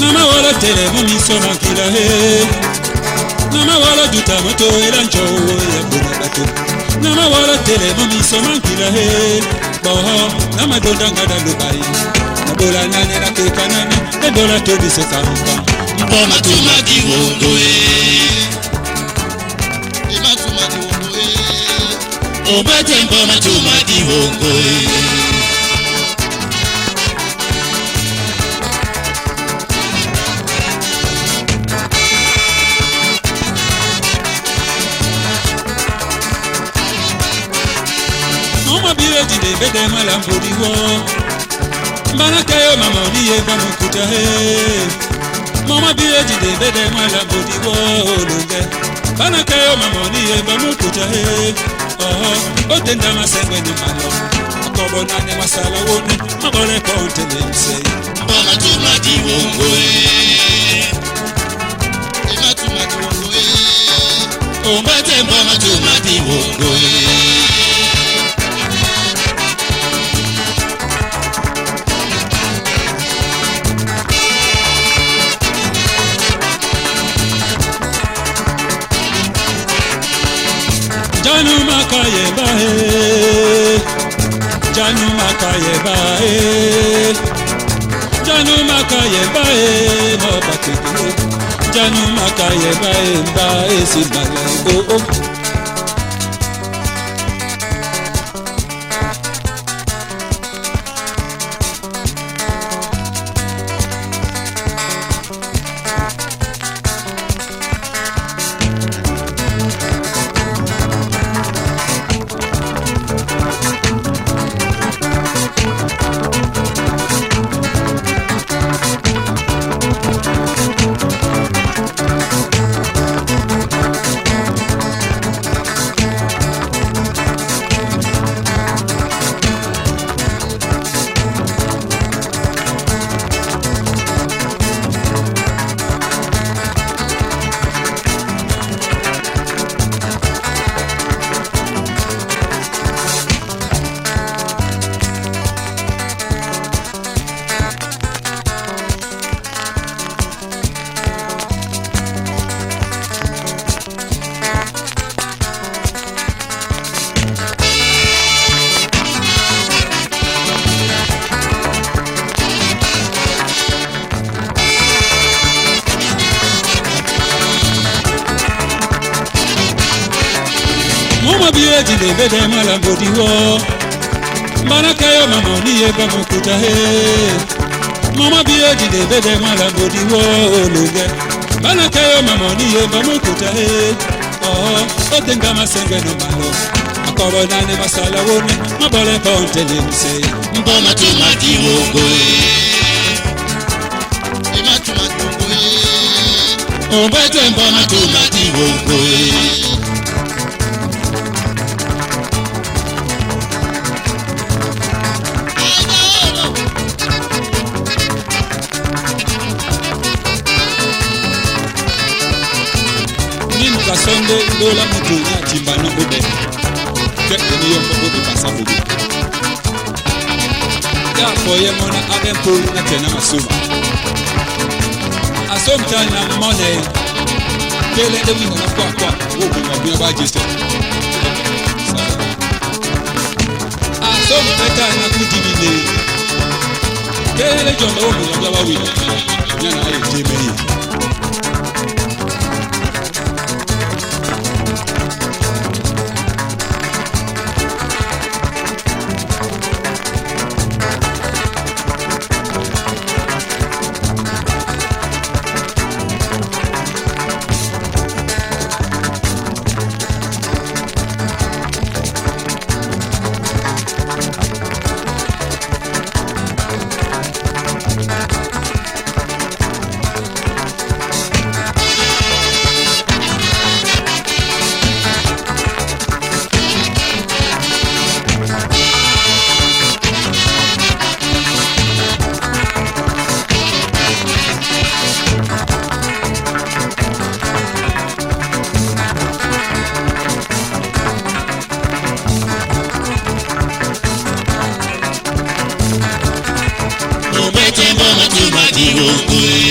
Nama wala tele mami soma kila he. Nama wala juta moto elancho ya buna bato. Nama wala tele mami soma kila he. Boho nama donda ngada lubai. Nabola nane na keka nane. Edola tobi se karuka. Mpoma tumaki wongo Ema tumaki wongo Obate mpoma tumaki wongo Mama bireji de bede malambodi wo. Mbana kayo mama niye bamukuta he. Mama bireji de bede malambodi wo lunge. Mbana kayo mama niye bamukuta he. Oh, otenda masengwe ni malo. Akobo nane masala woni. Mabole kontele msei. Mpoma tumaki wongo Ema tumaki wongo Obate mpoma tumaki wongo Janu makaye bae, Janu makaye bae, Janu makaye bae, mo bakeke. Janu makaye bae, bae si bae oh oh. Mama bireji de bede malambodi wo. Mbana kayo mama niye bamukuta he. Mama bireji de bede malambodi wo lunge. Mbana kayo mama niye bamukuta he. Oh, otenda masengwe no malo. Akobo nane masala woni. Mabole kontele msei. Mpoma tumaki wongo Ema tumaki wongo Obate mpoma tumaki wongo Sonde dola mutu ya timba no bode. Kete ni yombo bode pasa bode. Ya foye mona abempo na tena masuma. Asomta na mone. Kele de winga na kwa wo bi ba jeste. Asomta ta na kudibine. Kele jomba wo bi ba wi. Nyana ayi jeme. Obete mpoma tumaki wongo